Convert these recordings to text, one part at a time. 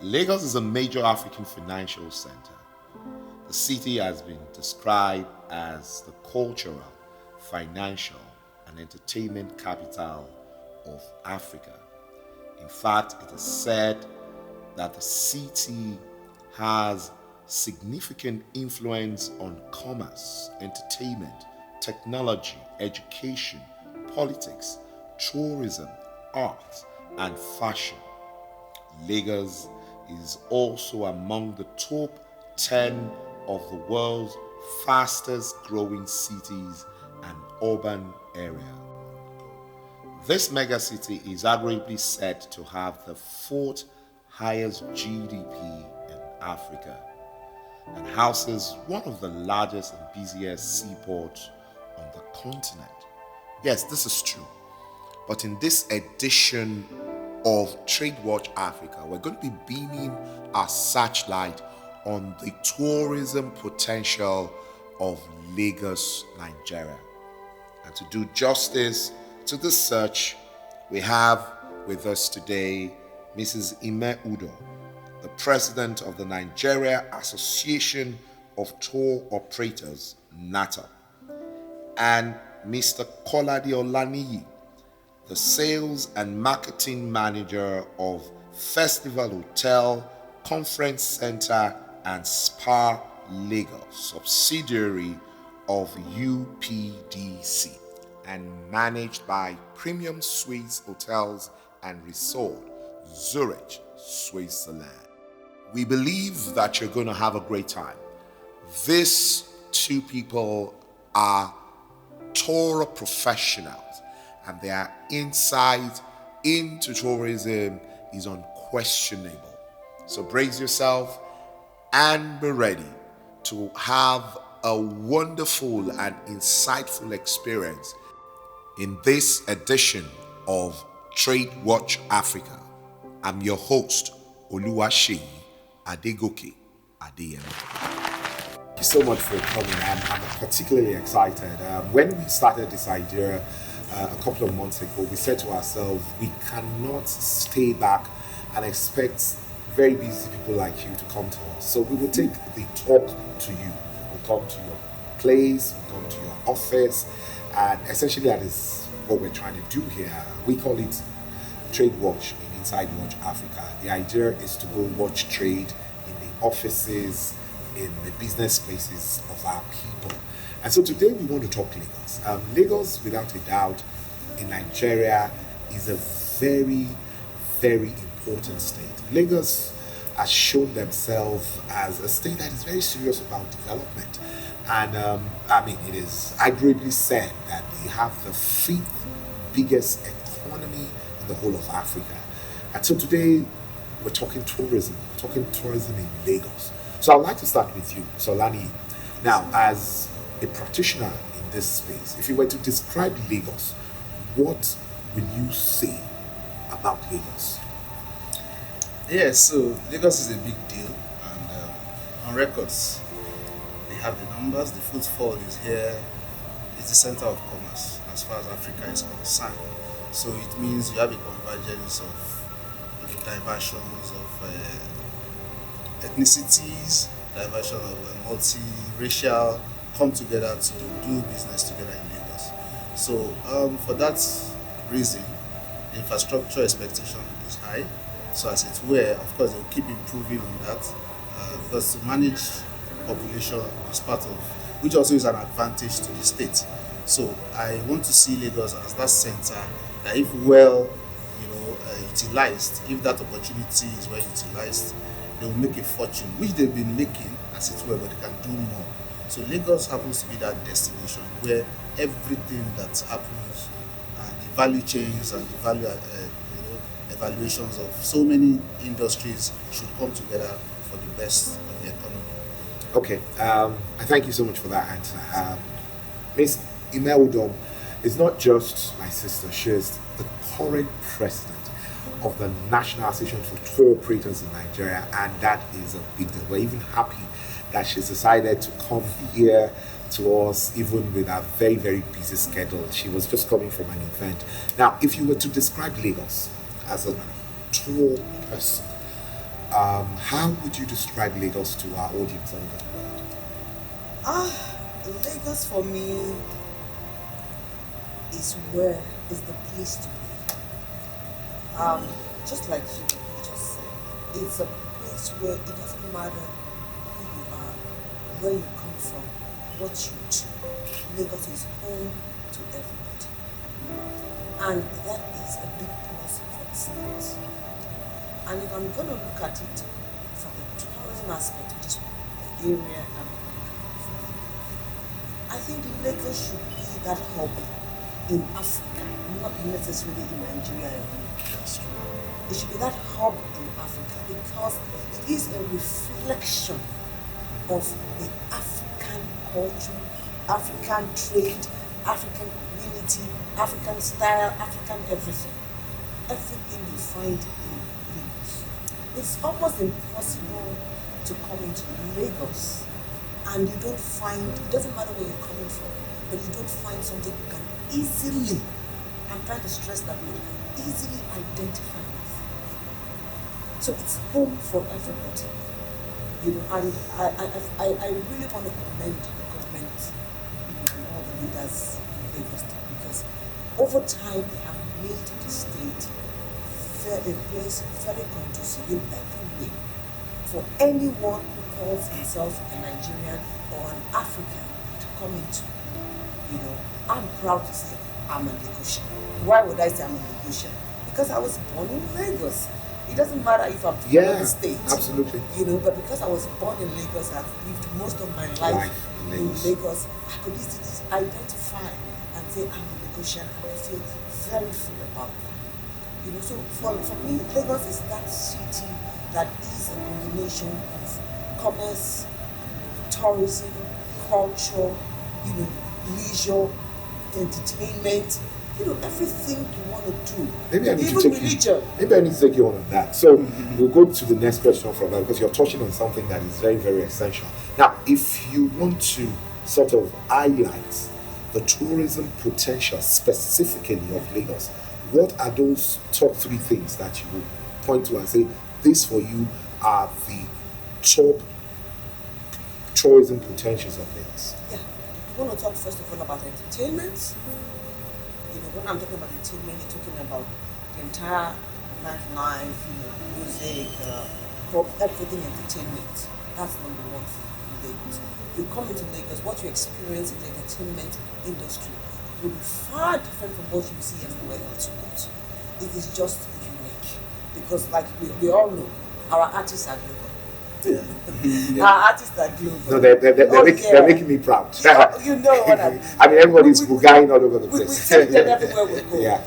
Lagos is a major African financial center. The city has been described as the cultural, financial, and entertainment capital of Africa. In fact, it is said that the city has significant influence on commerce, entertainment, technology, education, politics, tourism, art, and fashion. Lagos is also among the top 10 of the world's fastest growing cities and urban areas. This megacity is arguably said to have the fourth highest GDP in Africa and houses one of the largest and busiest seaports on the continent. Yes, this is true. But in this edition of Trade Watch Africa, we're going to be beaming our searchlight on the tourism potential of Lagos, Nigeria. And to do justice to this search, we have with us today Mrs. Ime Udo, the President of the Nigeria Association of Tour Operators, NATOP, and Mr. Olaniyi, the Sales and Marketing Manager of Festival Hotel, Conference Center and Spa Lagos, subsidiary of UPDC, and managed by Premium Suites Hotels and Resort, Zurich, Switzerland. We believe that you're going to have a great time. These two people are tour professionals, and their insight into tourism is unquestionable. So brace yourself and be ready to have a wonderful and insightful experience in this edition of Trade Watch Africa. I'm your host, Oluwaseyi Adegoke Adeyemi. Thank you so much for coming. I'm particularly excited. When we started this idea a couple of months ago, we said to ourselves, we cannot stay back and expect very busy people like you to come to us. So we will take the talk to you. We'll come to your place, we'll come to your office, and essentially that is what we're trying to do here. We call it Trade Watch in Inside Watch Africa. The idea is to go watch trade in the offices, in the business places of our people. And so today we want to talk Lagos. Lagos, without a doubt, in Nigeria is a very, very important state. Lagos has shown themselves as a state that is very serious about development. And it is arguably said that they have the fifth biggest economy in the whole of Africa. And so today we're talking tourism. We're talking tourism in Lagos. So I'd like to start with you, Olaniyi. Now, as a practitioner in this space, if you were to describe Lagos, what will you say about Lagos? Yeah, so Lagos is a big deal, and on records, they have the numbers, the footfall is here, it's the center of commerce as far as Africa is concerned. So it means you have a convergence of diversions of ethnicities, diversion of multi-racial come together to do business together in Lagos. So for that reason, the infrastructure expectation is high. So as it were, of course, they'll keep improving on that because to manage population is part of, which also is an advantage to the state. So I want to see Lagos as that center that if well, utilized, if that opportunity is well utilized, they will make a fortune, which they've been making as it were, but they can do more. So Lagos happens to be that destination where everything that happens, the value chains and the value evaluations of so many industries should come together for the best of the economy. Okay, I thank you so much for that answer. Ms. Ime Udo is not just my sister, she is the current president of the National Association for Tour Operators in Nigeria, and that is a big deal. We're even happy that she's decided to come here to us, even with a very, very busy schedule. She was just coming from an event. Now, if you were to describe Lagos as a tour person, How would you describe Lagos to our audience? Lagos for me is the place to be. Just like you just said, it's a place where it doesn't matter who you are, where you come from, what you do. Lagos is home to everybody. And that is a big plus for the state. And if I'm going to look at it from the tourism aspect, which is the area I think Lagos should be that hub in Africa, not necessarily in Nigeria alone. That's true. It should be that hub in Africa because it is a reflection of the African culture, African trade, African community, African style, African everything. Everything you find in Lagos. It's almost impossible to come into Lagos and you don't find, it doesn't matter where you're coming from, but you don't find something you can easily, I'm trying to stress that word, easily identify with. So it's home for everybody. You know, and I really want to commend the government and all the leaders in Lagos because over time they have made the state a place very conducive in every way for anyone who calls himself a Nigerian or an African to come into. You know, I'm proud to say I'm a Lagosian. Why would I say I'm a Lagosian? Because I was born in Lagos. It doesn't matter if I'm from the state. Absolutely. You know, but because I was born in Lagos, I've lived most of my life in Lagos. I could easily identify and say I'm a Lagosian and I feel very free about that. You know, so for me, Lagos is that city that is a combination of commerce, tourism, culture, you know, leisure, entertainment, you know, everything you want to do. Maybe I need even to take religion. Maybe I need to take you on that. So we'll go to the next question from that because you're touching on something that is very, very essential. Now, if you want to sort of highlight the tourism potential specifically of Lagos, what are those top 3 things that you would point to and say, this for you are the top tourism potentials of Lagos? Yeah, I want to talk first of all about entertainment. You know, when I'm talking about entertainment, you're talking about the entire nightlife, you know, music, everything entertainment. That's number one in Lagos. You come into Lagos, what you experience in the entertainment industry will be far different from what you see everywhere else you go to. It is just unique because, like we all know, our artists are global. Yeah. Our artists are global. No, they're making me proud. You know what I mean. I mean, everybody's bugaing all over the We place. take them everywhere we go. Yeah.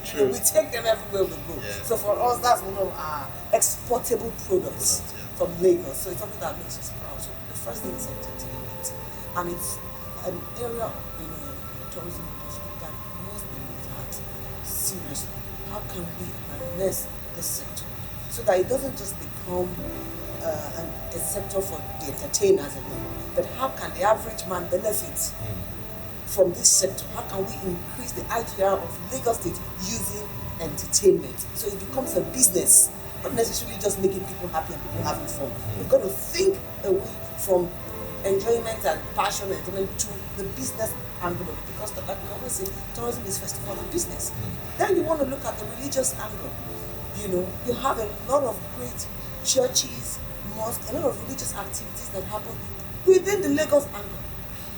True. We take them everywhere we go. Yeah. So for us, that's one of our exportable products from Lagos. So it's something that makes us proud. So the first thing is entertainment, and it's an area in the tourism industry that must be looked at seriously. How can we harness this sector so that it doesn't just become a sector for the entertainers alone, but how can the average man benefit from this sector? How can we increase the IGR of Lagos State using entertainment so it becomes a business, not necessarily just making people happy and people having fun? We've got to think away from enjoyment and passion and entertainment to the business angle of it, because like we always say, tourism is first of all a business. Then you want to look at the religious angle. You know, you have a lot of great churches, mosques, a lot of religious activities that happen within the Lagos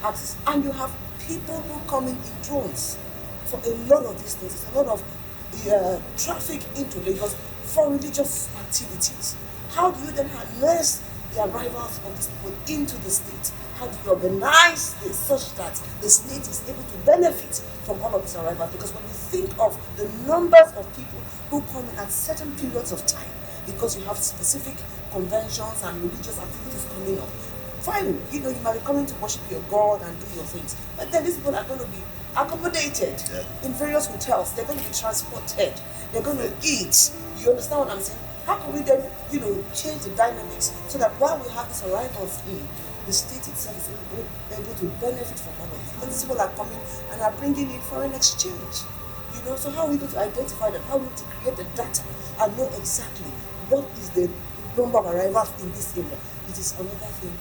axis, and you have people who come in drones for a lot of these things. There's a lot of traffic into Lagos for religious activities. How do you then harness the arrivals of these people into the state? How do you organize this such that the state is able to benefit from all of these arrivals? Because when you think of the numbers of people who come in at certain periods of time, because you have specific conventions and religious activities coming up, fine, you know, you might be coming to worship your God and do your things, but then these people are going to be accommodated in various hotels. They're going to be transported. They're going to eat. You understand what I'm saying? How can we then, you know, change the dynamics so that while we have this arrivals in, the state itself is able to benefit from all of this? But these people are coming and are bringing in foreign exchange. You know, so how are we going to identify that? How are we going to create the data and know exactly what is the number of arrivals in this area. It is another thing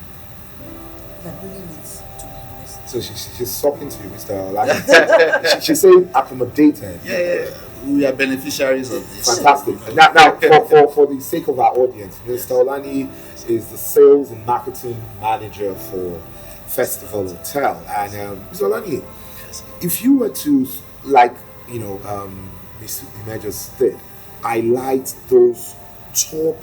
that really needs to be addressed. So she's talking to you, Mr. Olaniyi. She's saying accommodated. Yeah. We are beneficiaries of this. Fantastic. Now for the sake of our audience, Mr. Olaniyi is the sales and marketing manager for Festival Hotel. And Mr. Olaniyi, if you were to, like, Ms. Ime just did, highlight those top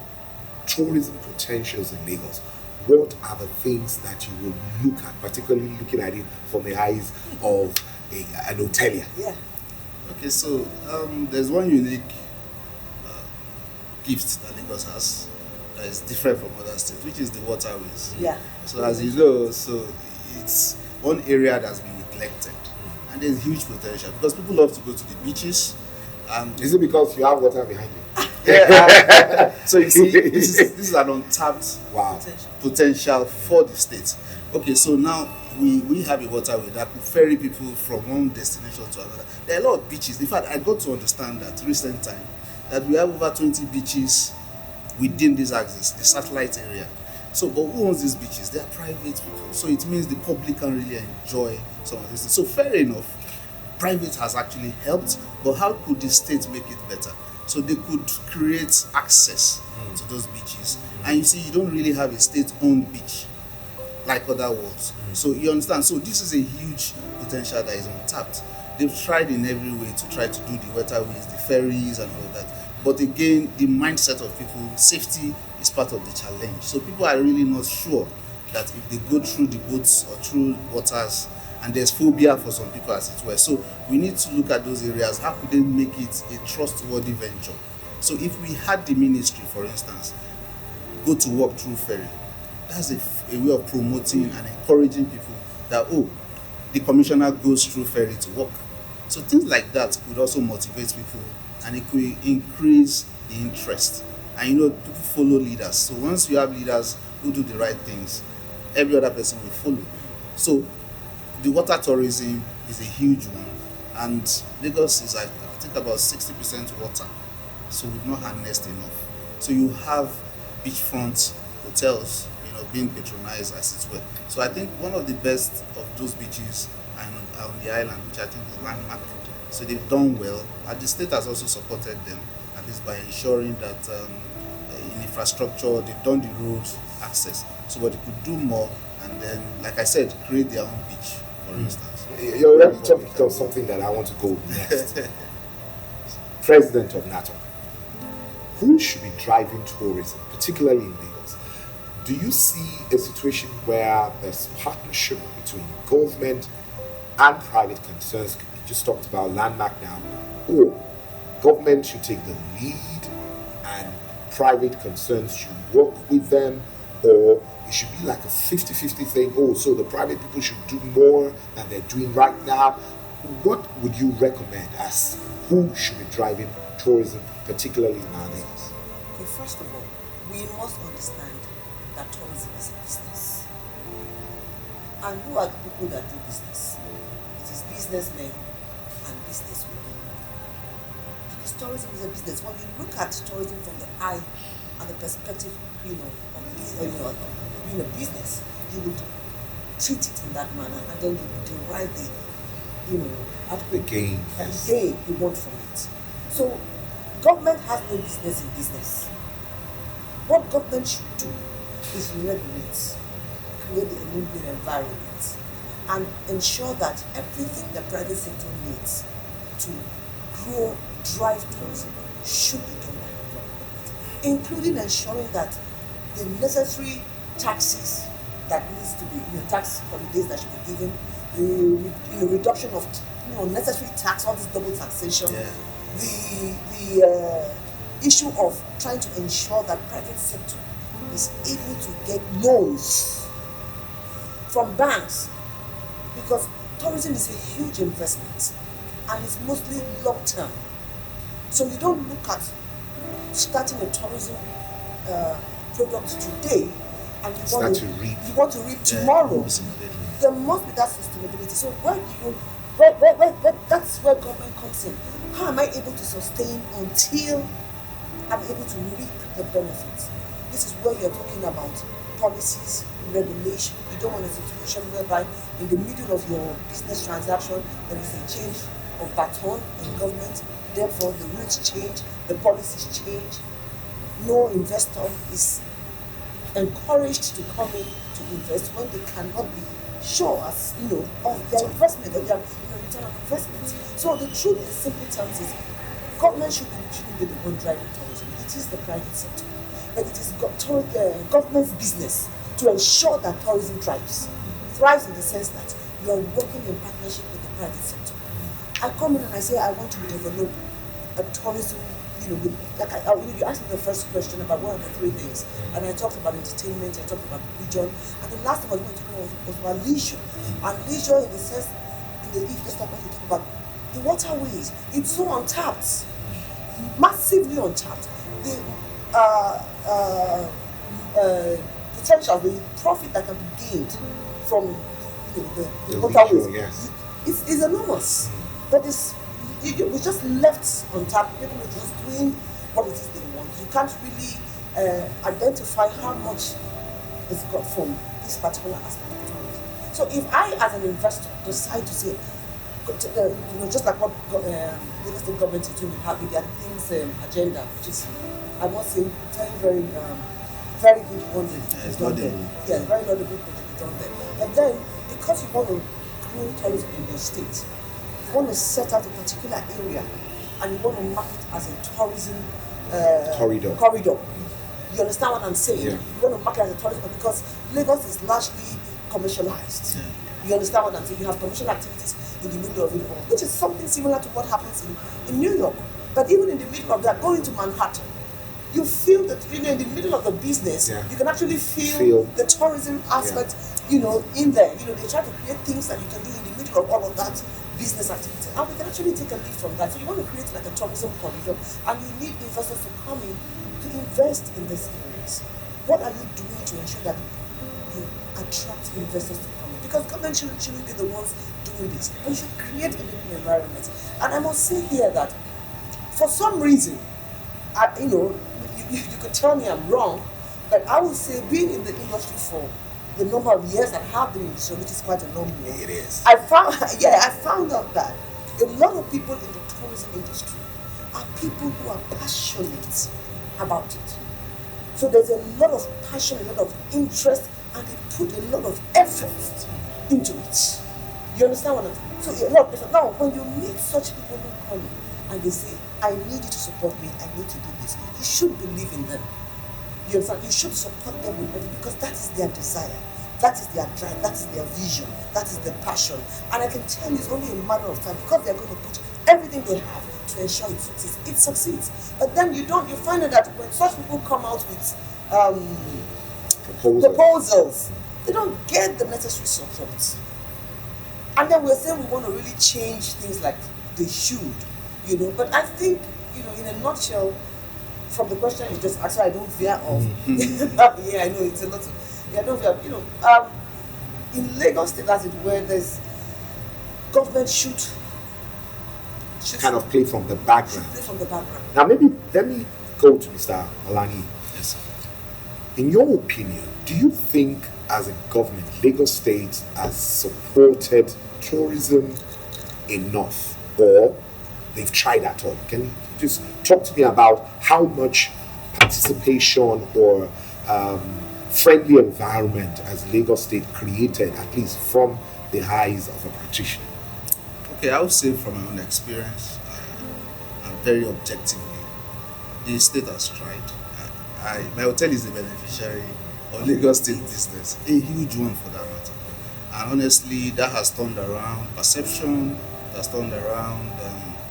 tourism potentials in Lagos, what are the things that you would look at, particularly looking at it from the eyes of an hotelier? Yeah. Okay, so there's one unique gift that Lagos has that is different from other states, which is the waterways. Yeah. So as you know, so it's one area that's been neglected, and there's huge potential because people love to go to the beaches. Is it because you have water behind you? Yeah. So you see, this is an untapped Wow. potential for the state. Okay, so now we have a waterway that could ferry people from one destination to another. There are a lot of beaches. In fact, I got to understand that recent time that we have over 20 beaches within this axis, the satellite area. So, but who owns these beaches? They are private people. So it means the public can really enjoy some of this. So fair enough, private has actually helped, but how could the state make it better? So they could create access to those beaches. And you see, you don't really have a state-owned beach like other worlds. So you understand. So this is a huge potential that is untapped. They've tried in every way to try to do the waterways, the ferries, and all of that. But again, the mindset of people, safety is part of the challenge. So people are really not sure that if they go through the boats or through waters, and there's phobia for some people, as it were. So we need to look at those areas. How could they make it a trustworthy venture? So if we had the ministry, for instance, go to work through ferry, that's a way of promoting and encouraging people that, oh, the commissioner goes through ferry to work. So things like that could also motivate people, and it could increase the interest. And people follow leaders. So once you have leaders who do the right things, every other person will follow. So the water tourism is a huge one, and Lagos is, I think, about 60% water. So we've not harnessed enough. So you have beachfront hotels, being patronized, as it were. So I think one of the best of those beaches are on the island, which I think is Landmark. So they've done well, and the state has also supported them, at least by ensuring that in infrastructure, they've done the road access. So what they could do more, and then, like I said, create their own beach, for instance. You're already talking about something that I want to go next. President of NATOP. Who should be driving tourism, particularly in Lagos? Do you see a situation where there's partnership between government and private concerns? You just talked about Landmark now. Or government should take the lead and private concerns should work with them? Or it should be like a 50-50 thing? Oh, so the private people should do more than they're doing right now? What would you recommend as who should be driving tourism, particularly in our Lagos? Okay, first of all, we must understand that tourism is a business. And who are the people that do business? It is businessmen and businesswomen. Because tourism is a business. When you look at tourism from the eye and the perspective, of being a business, you would treat it in that manner, and then you would derive the gain you want from it. So government has no business in business. What government should do is regulate, create the enabling environment, and ensure that everything the private sector needs to grow, drive tourism should be done by the government, including ensuring that the necessary taxes that needs to be, tax holidays that should be given, the reduction of necessary tax, all this double taxation, the issue of trying to ensure that private sector is able to get loans from banks, because tourism is a huge investment and it's mostly long term. So you don't look at starting a tourism product today and you want to reap tomorrow. There must be that sustainability. So that's where government comes in. How am I able to sustain until I'm able to reap the benefits? This is where you're talking about policies, regulation. You don't want a situation whereby in the middle of your business transaction there is a change of baton in government, therefore the rules change, the policies change. No investor is encouraged to come in to invest when they cannot be sure as of their investment, of their return on investment. So the truth in simple terms is government shouldn't be the one driving tourism. It is the private sector. But it is government's business to ensure that tourism thrives. Thrives in the sense that you are working in partnership with the private sector. I come in and I say I want to develop a tourism, you asked me the first question about what are the three things, and I talked about entertainment, I talked about religion, and the last thing I was going to talk about was about leisure. And leisure in the sense, in the East, what you talk about, the waterways, it's so untapped, massively untapped. The potential, the profit that can be gained from the waterways, yes, is enormous. But it was just left on tap. People are just doing what it is they want. You can't really identify how much is got from this particular aspect of tourism. So if I, as an investor, decide to say, just like what Lagos State government is doing with having their things agenda, which is, I must say, very, very good one that is done there. Yeah, very laudable project is done there. But then, because you want to grow tourism in your state, you want to set out a particular area and you want to mark it as a tourism corridor. You understand what I'm saying? Yeah. You want to mark it as a tourism because Lagos is largely commercialized. Yeah. You understand what I'm saying? You have commercial activities in the middle of it all, which is something similar to what happens in New York. But even in the middle of that, going to Manhattan, you feel that in the middle of the business, you can actually feel the tourism aspect, in there. They try to create things that you can do in the middle of all of that business activity. And we can actually take a lead from that. So you want to create like a tourism corridor, and you need investors to come in to invest in these areas. What are you doing to ensure that you attract investors to come in? Because government shouldn't be the ones doing this. But you should create a living environment. And I must say here that for some reason, you could tell me I'm wrong, but I would say being in the industry for the number of years that I have been in the industry, which is quite a long way. It is. I found out that a lot of people in the tourism industry are people who are passionate about it. So there's a lot of passion, a lot of interest, and they put a lot of effort into it. You understand what I'm saying? So a lot of effort. Now, when you meet such people who come in and they say, I need you to support me, I need to do this, you should believe in them. You understand? You should support them with money because that is their desire, that is their drive, that is their vision, that is their passion. And I can tell you it's only a matter of time because they're going to put everything they have to ensure it succeeds. It succeeds. But then you find out that when such people come out with proposals, they don't get the necessary support. And then we're saying we want to really change things like they should, But I think, in a nutshell, from the question you just asked, I don't veer off. Yeah, I know it's a lot of, I don't veer. In Lagos State, as it were, there's government should kind of play from the background. Now, maybe let me go to Mr. Olaniyi. Yes, sir. In your opinion, do you think, as a government, Lagos State has supported tourism enough, or they've tried at all? Can you just talk to me about how much participation or friendly environment has Lagos State created, at least from the eyes of a practitioner? Okay, I would say from my own experience, and very objectively, the state has tried. My hotel is a beneficiary of Lagos State business, a huge one for that matter. And honestly, that has turned around perception, it has turned around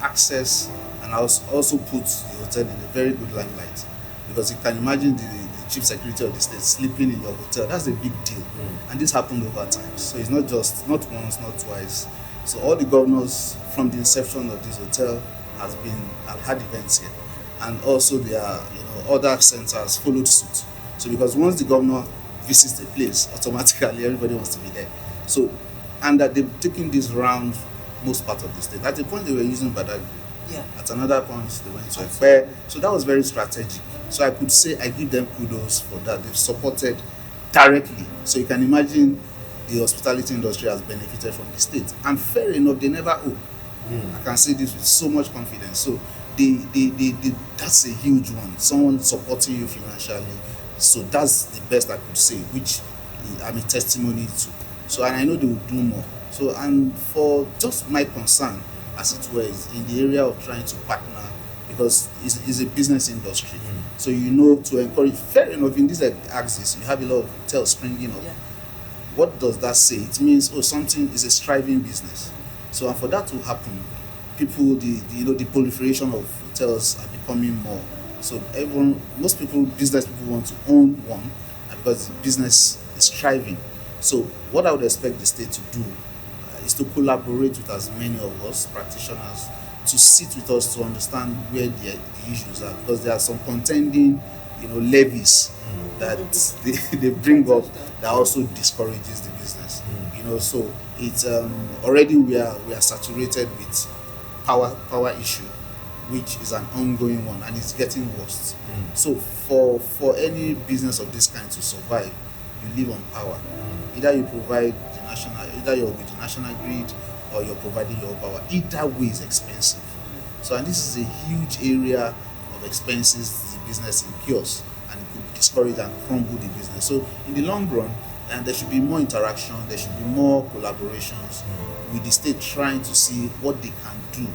access, and also put the hotel in a very good limelight. Because you can imagine the chief secretary of the state sleeping in your hotel. That's a big deal. And this happened over time. So it's not once, not twice. So all the governors from the inception of this hotel have had events here. And also their other centers followed suit. So because once the governor visits the place, automatically everybody wants to be there. So, and that they've taken this round most part of the state. At the point they were using Badagry, At another point, they went to Ekpe. So that was very strategic. So I could say I give them kudos for that. They've supported directly. So you can imagine the hospitality industry has benefited from the state. And fair enough, they never owe. I can say this with so much confidence. So that's a huge one. Someone supporting you financially. So that's the best I could say, which I'm a testimony to. So, and I know they will do more. So, and for just my concern, as it were, is in the area of trying to partner, because it's a business industry. So, to encourage, fair enough, in this axis, you have a lot of hotels springing up. What does that say? It means, something is a striving business. So, and for that to happen, people, the proliferation of hotels are becoming more. So most people, business people want to own one because the business is thriving. So what I would expect the state to do is to collaborate with as many of us practitioners to sit with us to understand where the issues are, because there are some contending, levies that they bring up that also discourages the business. So it's already we are saturated with power issue, which is an ongoing one, and it's getting worse. So for any business of this kind to survive, you live on power. Either you provide either you're with the national grid or you're providing your own power. Either way is expensive. So, and this is a huge area of expenses the business incurs, and it could discourage and crumble the business. So in the long run, and there should be more interaction, there should be more collaborations with the state, trying to see what they can do,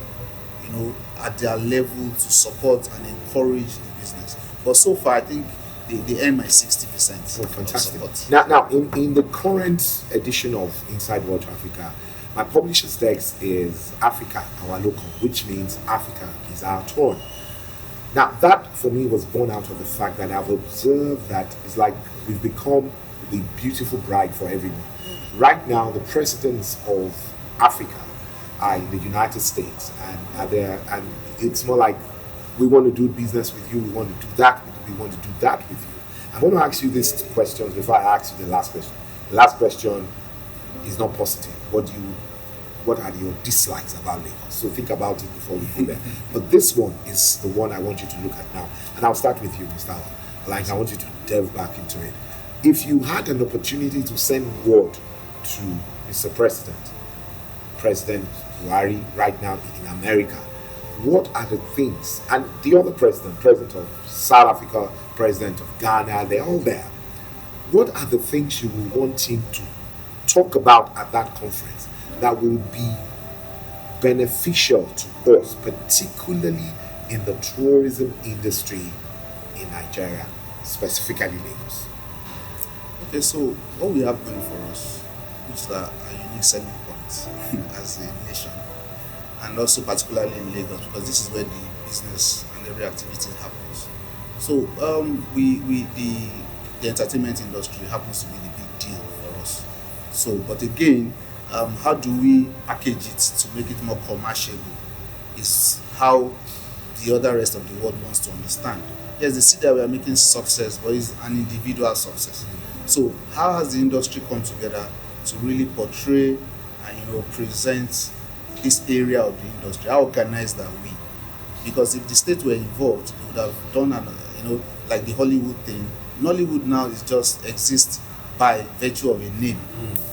at their level to support and encourage the business. But so far, I think they earn my 60%. Oh, fantastic. Now, in the current edition of Inside World Africa, my publisher's text is Africa, our local, which means Africa is our turn. Now, that for me was born out of the fact that I've observed that it's like we've become the beautiful bride for everyone. Right now, the presidents of Africa are in the United States, and are there, and it's more like, we want to do business with you, we want to do that with you, we want to do that with you. I'm going to ask you these questions before I ask you the last question. The last question is not positive. What are your dislikes about Lagos? So think about it before we go there. But this one is the one I want you to look at now. And I'll start with you, Mr. Olaniyi. I want you to delve back into it. If you had an opportunity to send word to Mr. President Buhari right now in America, what are the things, and the other president of South Africa, president of Ghana, they're all there. What are the things you will want him to talk about at that conference that will be beneficial to us, particularly in the tourism industry in Nigeria, specifically Lagos? Okay, so what we have going for us, which is a unique selling point as a nation, and also particularly in Lagos, because this is where the business and every activity happens. So the entertainment industry happens to be the big deal for us. So, but again, how do we package it to make it more commercial is how the other rest of the world wants to understand. Yes, they see that we are making success, but it's an individual success. So how has the industry come together to really portray and present this area of the industry? How organized are we? Because if the state were involved, they would have done like the Hollywood thing. Nollywood now is just exists by virtue of a name.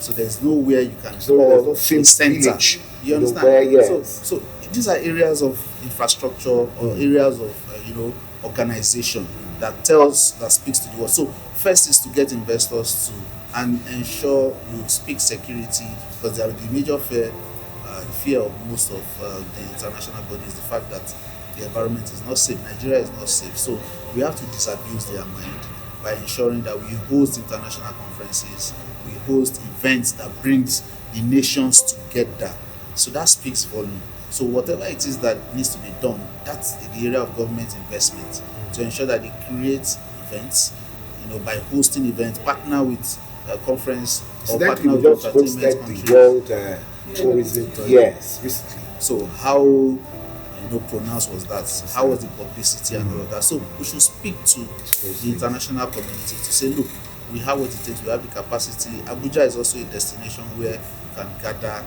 So there's nowhere you can call no film center. village. You understand? Where, yes. So these are areas of infrastructure or areas of organization that speaks to the world. So first is to get investors to and ensure you speak security, because there are the major fear of most of the international bodies, the fact that the environment is not safe. Nigeria is not safe. So we have to disabuse their mind by ensuring that we host international conferences, we host events that brings the nations together. So that speaks volume. So whatever it is that needs to be done, that's the area of government investment to ensure that they create events, by hosting events, partner with a conference or partner with entertainment countries. The World Tourism, yes, recently. So how pronounced was that? How was the publicity and all of that? So we should speak to the international community to say, look, we have what it takes, we have the capacity. Abuja is also a destination where you can gather,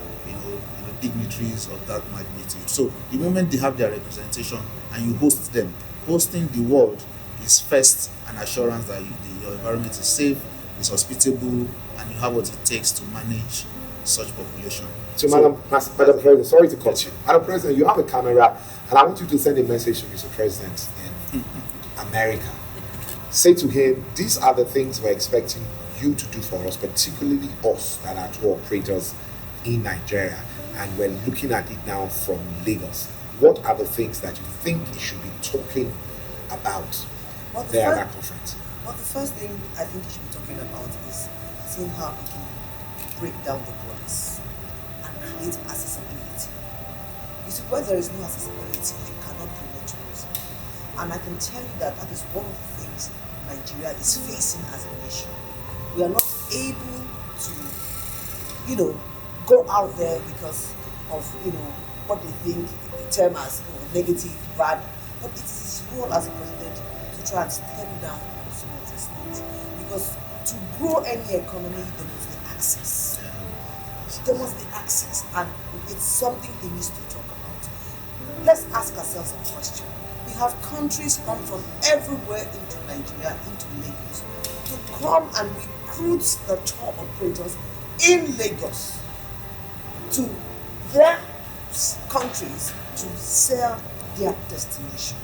dignitaries of that magnitude. So the moment they have their representation and you host them, hosting the world is first an assurance that your environment is safe, is hospitable, and you have what it takes to manage such population. So, Madam President, sorry to cut you. Madam President, you have a camera, and I want you to send a message to Mr. President in America. Say to him, these are the things we're expecting you to do for us, particularly us that are tour operators in Nigeria, and we're looking at it now from Lagos. What are the things that you think he should be talking about there at that conference? Well, the first thing I think you should be talking about is seeing how we can break down the borders and create accessibility. You see, where there is no accessibility, you cannot promote tourism. And I can tell you that that is one of the things Nigeria is facing as a nation. We are not able to, go out there because of, what they think the term as negative, bad. But it is his role as a president to try and stem down some of these things. Because to grow any economy, there must be access. There must be access, and it's something he needs to talk about. Let's ask ourselves a question. We have countries come from everywhere into Nigeria, into Lagos, to come and recruit the tour operators in Lagos to their countries to sell their destination.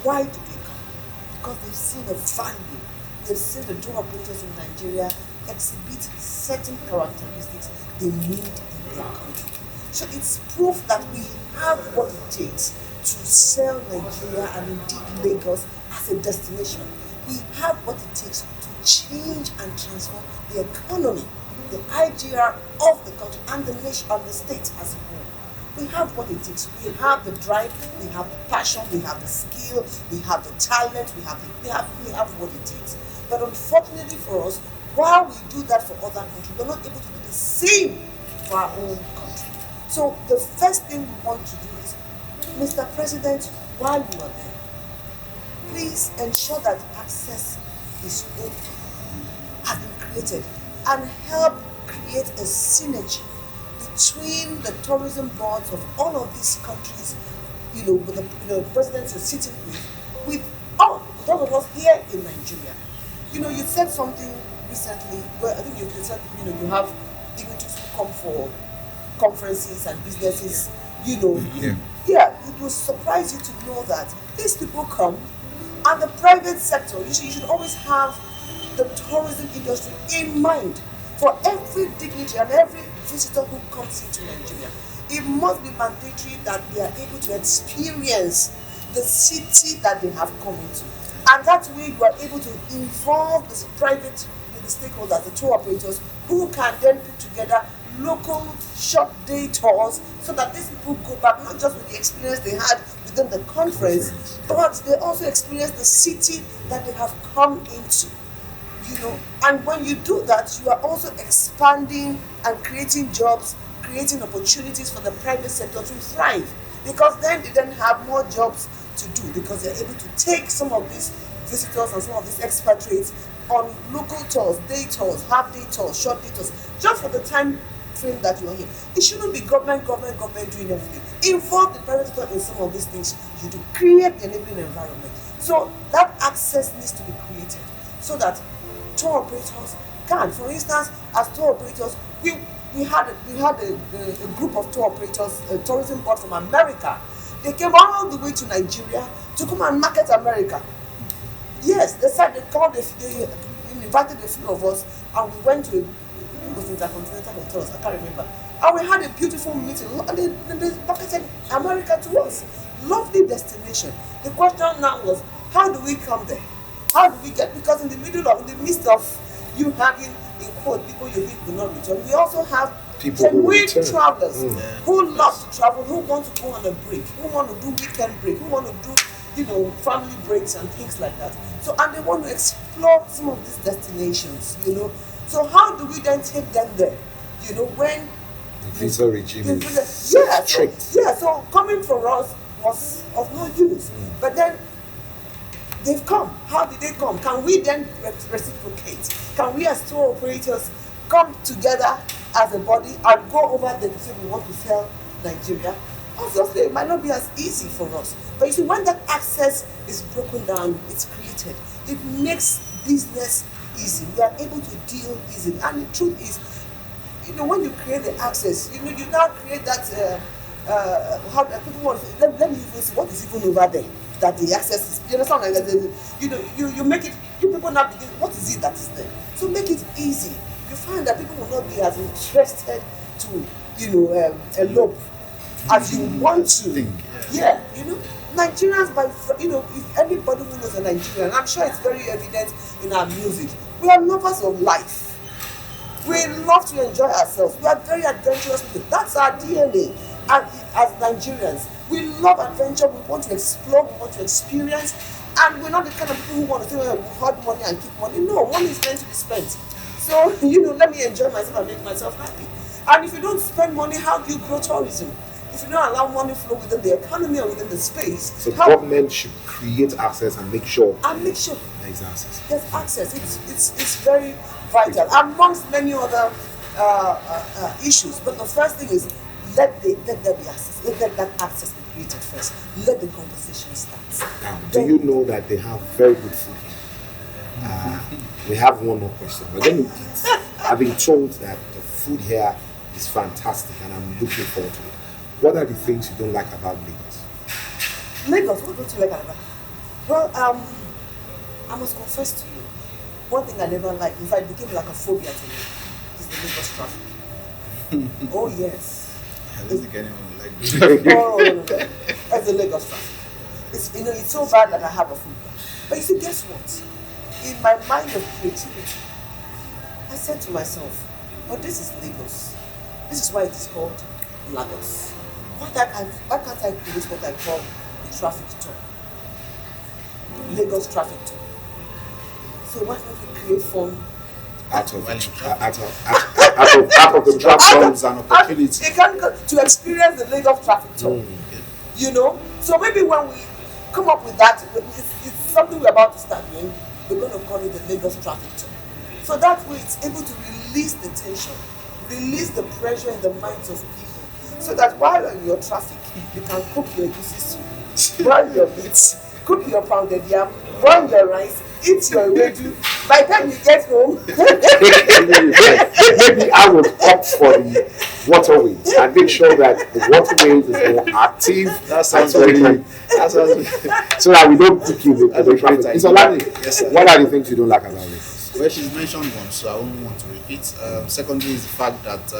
Why do they come? Because they've seen the value. They've seen the tour operators in Nigeria exhibit certain characteristics they need in their country. So it's proof that we have what it takes to sell Nigeria and indeed Lagos as a destination. We have what it takes to change and transform the economy, the IGR of the country and the nation and the state as a whole. We have what it takes. We have the drive, we have the passion, we have the skill, we have the talent, we have what it takes. But unfortunately for us, while we do that for other countries, we're not able to do the same for our own country. So the first thing we want to do is, Mr. President, while you are there, please ensure that access is open, has been created, and help create a synergy between the tourism boards of all of these countries, with the presidents you're sitting with all those of us here in Nigeria. You said something recently where I think you said, you have dignitaries who come for conferences and businesses, Yeah, it will surprise you to know that these people come, and the private sector, you should always have the tourism industry in mind for every dignitary and every visitor who comes into Nigeria. It must be mandatory that they are able to experience the city that they have come into. And that way you are able to involve the private, the stakeholders, the tour operators, who can then put together local short day tours so that these people go back not just with the experience they had within the conference, but they also experience the city that they have come into. And when you do that, you are also expanding and creating jobs, creating opportunities for the private sector to thrive, because then they then have more jobs to do, because they're able to take some of these visitors and some of these expatriates on local tours, day tours, half-day tours, short day tours, just for the time frame that you are here. It shouldn't be government doing everything. Involve the private sector in some of these things. You do create the enabling environment. So that access needs to be created so that tour operators can, for instance, as tour operators, we had a group of tour operators, a tourism board from America. They came all the way to Nigeria to come and market America. Yes, they said they invited a few of us, and we went to Intercontinental Hotels, I can't remember. And we had a beautiful meeting, and they marketed America to us. Lovely destination. The question now was, how do we come there? How do we get, because in the midst of you having, in quote, people you think will not return, we also have genuine travelers who love to travel, who want to go on a break, who want to do weekend break, who want to do, family breaks and things like that. So, and they want to explore some of these destinations, So how do we then take them there? When the visa regime is strict. So coming for us was of no use. But then they've come. How did they come? Can we then reciprocate? Can we as tour operators come together as a body and go over there to say we want to sell Nigeria, obviously it might not be as easy for us. But you see, when that access is broken down, it's created, it makes business easy. We are able to deal easily. And the truth is, when you create the access, you now create that how people want to say, let me even see what is even over there that the access is. You understand? Like you make it. You people now begin. What is it that is there? So make it easy. You find that people will not be as interested to elope as you want to. Yeah, Nigerians if anybody who knows a Nigerian, I'm sure it's very evident in our music. We are lovers of life. We love to enjoy ourselves. We are very adventurous people. That's our DNA. And as Nigerians, we love adventure. We want to explore. We want to experience. And we're not the kind of people who want to say, well, we hoard money and keep money. No, money is meant to be spent. So, let me enjoy myself and make myself happy. And if you don't spend money, how do you grow tourism? If you don't allow money flow within the economy or within the space, so government should create access and make sure there's access. There's access. It's very vital amongst many other issues. But the first thing is let there be access. Let that access be created first. Let the conversation start. Now, do you know that they have very good food here? We have one more question. We're going to eat. I've been told that the food here is fantastic, and I'm looking forward to it. What are the things you don't like about Lagos? Lagos, what don't you like about it? Well, I must confess to you, one thing I never liked, in fact, it became like a phobia to me, is the Lagos traffic. Oh yes. I don't think anyone will like this. No. That's the Lagos traffic. It's so bad that I have a phobia. But you see, guess what? In my mind of creativity, I said to myself, but this is Lagos. This is why it is called Lagos. Why can't I create what I call the traffic tour? Lagos traffic tour. So why don't we create fun out of the traffic an opportunity? They can go to experience the Lagos traffic tour. So maybe when we come up with that, it's something we're about to start doing. We're going to call it the Lagos traffic tour. So that way it's able to release the tension, release the pressure in the minds of people. So that while you're in your traffic, you can cook your egusi soup, boil your meat, cook your pounded yam, boil your rice, eat your ewedu. By the time you get home, maybe I would opt for the waterways and make sure that the waterways is more active. That sounds very. So that we don't cook in the traffic. So, Olaniyi, what are the things you don't like about Lagos? Well, she's mentioned one, so I won't want to repeat. Secondly, is the fact that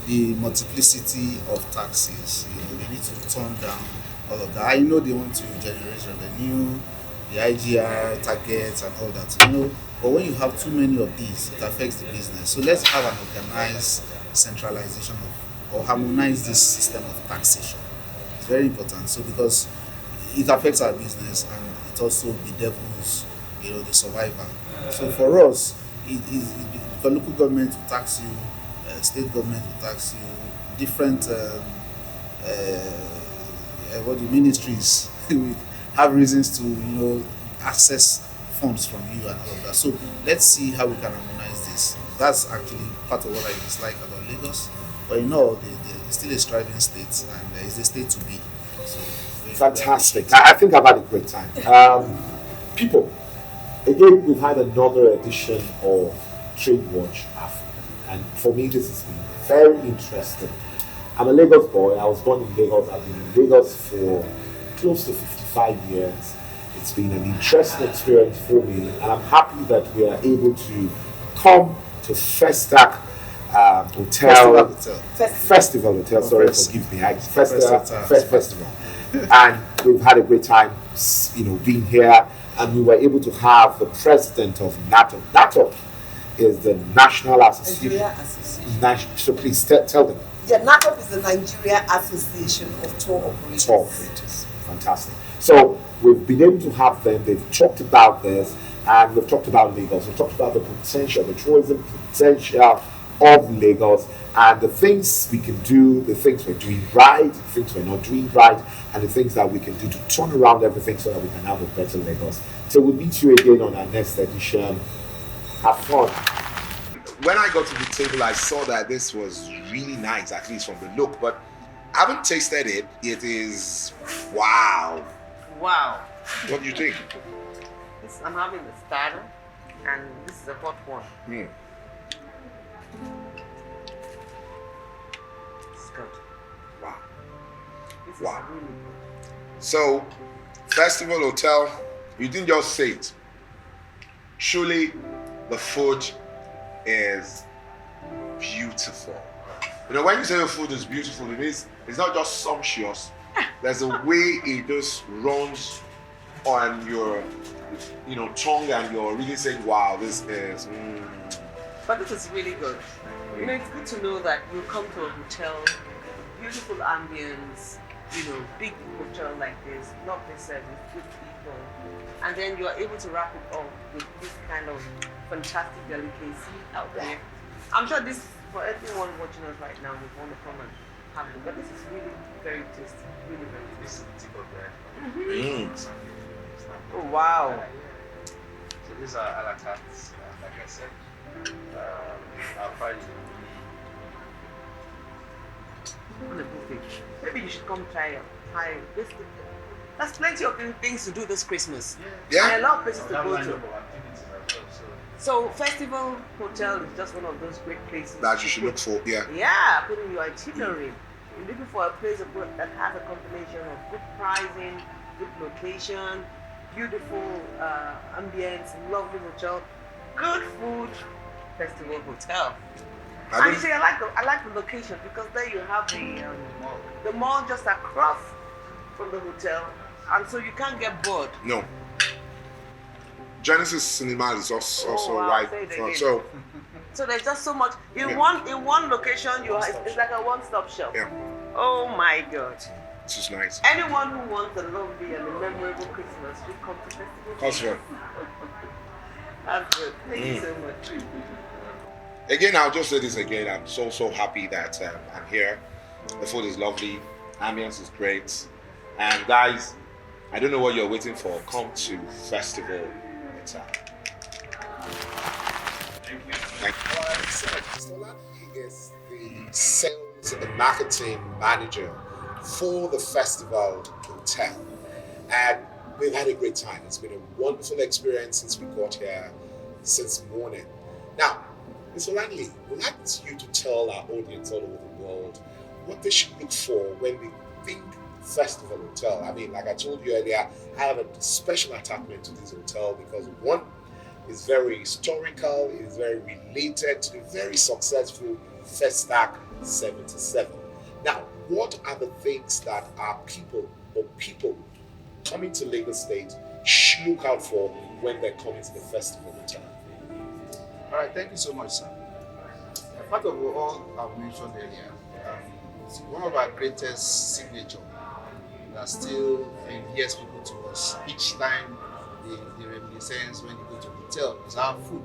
the multiplicity of taxes, they need to turn down all of that. I know they want to generate revenue, the IGR targets and all that, but when you have too many of these, it affects the business. So let's have an organized centralization or harmonize this system of taxation. It's very important. So because it affects our business and it also bedevils, the survivor. So for us, the local government will tax you, state government will tax you, different ministries have reasons to access funds from you and all of that. So let's see how we can harmonize this. That's actually part of what I dislike about Lagos. But they're still a striving state, and it's a state to be. So fantastic. I think I've had a great time. People, again, we've had another edition of Trade Watch Africa, and for me this has been very interesting. I'm a Lagos boy. I was born in Lagos. I've been in Lagos for close to 55 years. It's been an interesting experience for me, and I'm happy that we are able to come to Festac Festival Hotel. Sorry, forgive me. Festival. And we've had a great time, being here. And we were able to have the president of NATOP. NATOP is the National Association. So please tell them. Yeah, NATOP is the Nigeria Association of Tour Operators. Fantastic. So we've been able to have them. They've talked about this, and we've talked about Lagos. We've talked about the potential, the tourism potential of Lagos, and the things we can do, the things we're doing right, the things we're not doing right, and the things that we can do to turn around everything so that we can have a better Lagos. So we'll meet you again on our next edition. Have fun. when I got to the table, I saw that this was really nice, at least from the look, but I haven't tasted it. It is wow. Wow. What do you think? I'm having the starter, and this is a hot one. Mm. It's good. Wow. This Wow. is really good. So, Festival Hotel, you didn't just say it. Truly, the food is beautiful. You know, when you say the food is beautiful, it means it's not just sumptuous. There's a way it just runs on your, tongue, and you're really saying, "Wow, this is." But this is really good. You know, it's good to know that you come to a hotel, beautiful ambience, big hotel like this, lovely service, good people, and then you are able to wrap it up with this kind of fantastic delicacy out there. I'm sure this, for everyone watching us right now, would want to come and have it. But this is really very tasty, really very tasty. Oh wow! So these are a la carte, like I said. Our price On a buffet. Maybe you should come try this. There's plenty of things to do this Christmas. Yeah. And a lot of places to have go lined to. up of activities as well. So Festival Hotel is just one of those great places That you should look for. Yeah. Yeah, put in your itinerary. You're looking for a place that has a combination of good pricing, good location, beautiful ambience, lovely hotel, good food. Festival Hotel. And you see, I like the location because there you have the mall just across from the hotel, and so you can't get bored. No. Genesis Cinema is also wow, right say it front. again. So So there's just so much in Yeah. one location. It's like a one-stop shop. yeah, Oh my God! this is nice. Anyone who wants a lovely and a memorable Christmas should come to Festival. Culture. That's good. Thank you so much. Again, I'll just say this again. I'm so happy that I'm here. The food is lovely, ambience is great, and guys, I don't know what you're waiting for. Come to Festival Hotel. Thank you. Olaniyi is the sales and marketing manager for the Festival Hotel, and we've had a great time. It's been a wonderful experience since we got here since morning. Now, Ms. Olaniyi, we'd like you to tell our audience all over the world what they should look for when they think Festival Hotel. I mean, like I told you earlier, I have a special attachment to this hotel because one, is very historical, it is very related to the very successful Festac 77. Now, what are the things that our people coming to Lagos State should look out for when they're coming to the Festival Hotel? All right, thank you so much, sir. Part of all I've mentioned earlier, it's one of our greatest signature that still endears people to us. Each time they reminiscence when you go to the hotel is our food.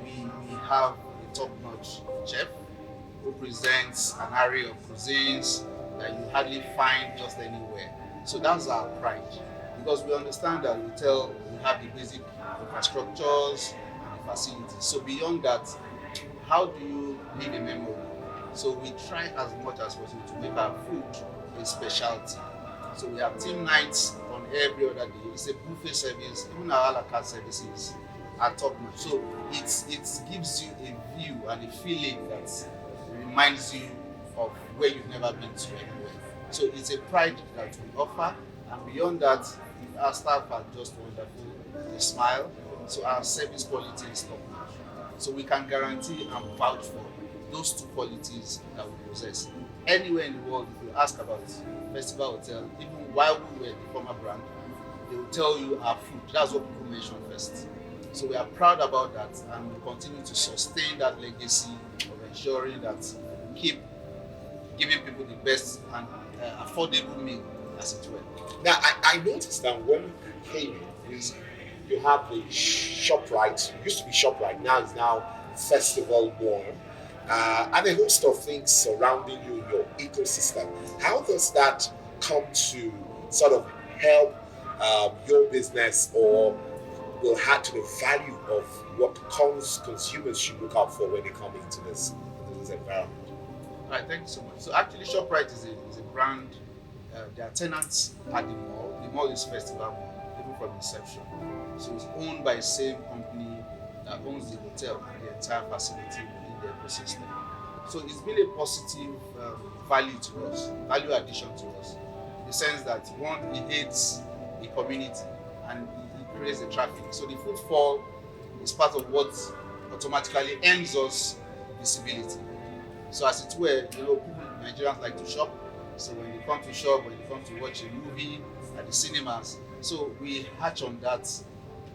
We have a top-notch chef who presents an array of cuisines that you hardly find just anywhere. So that's our pride, because we understand that hotel we have the basic infrastructures and the facilities. So beyond that, how do you leave a memory? So we try as much as possible to make our food a specialty. So we have team nights on every other day. It's a buffet service. Even our a la carte services are top notch. So it gives you a view and a feeling that reminds you of where you've never been to anywhere. So it's a pride that we offer, and beyond that, our staff are just wonderful. They smile. So our service quality is top notch. So we can guarantee and vouch for those two qualities that we possess. Anywhere in the world, if you ask about Festival Hotel, even while we were the former brand, they will tell you our food. That's what people mention first. So we are proud about that, and we continue to sustain that legacy of ensuring that we keep giving people the best and affordable meal, as it were. Now, I noticed that when we came in, you have the ShopRite. It used to be ShopRite, now it's now Festival Mall, and a host of things surrounding you in your ecosystem. How does that come to sort of help your business, or will add to the value of what consumers should look out for when they come into this environment? All right, thank you so much. So actually, ShopRite is a brand. They are tenants at the mall. The mall is Festival Mall, even from inception. So it's owned by the same company that owns the hotel and the entire facility within the ecosystem. So it's been a positive value to us, value addition to us, in the sense that one, it aids the community and it creates the traffic. So the footfall is part of what automatically earns us visibility. So as it were, people, Nigerians like to shop. So when they come to shop, when they come to watch a movie at the cinemas, so we hatch on that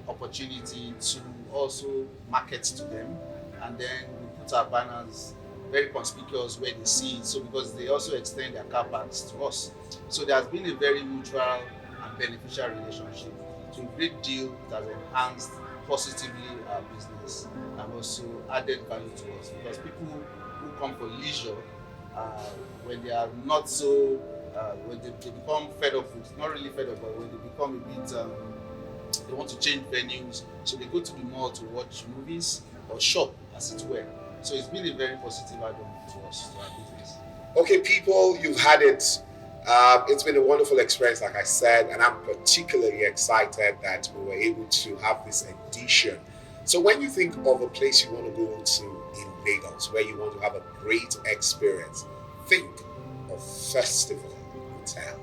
opportunity to also market to them, and then we put our banners very conspicuous where they see it. So because they also extend their car parks to us, so there has been a very mutual and beneficial relationship. To a great deal that has enhanced positively our business and also added value to us, because people who come for leisure, when they are not so, when they become fed up with, not really fed up, but when they become a bit, they want to change venues, so they go to the mall to watch movies or shop, as it were. So it's been a very positive add-on to us, to our business. Okay, people, you've had it. It's been a wonderful experience, like I said, and I'm particularly excited that we were able to have this edition. So when you think of a place you want to go to in Lagos, where you want to have a great experience, think of Festival Hotel.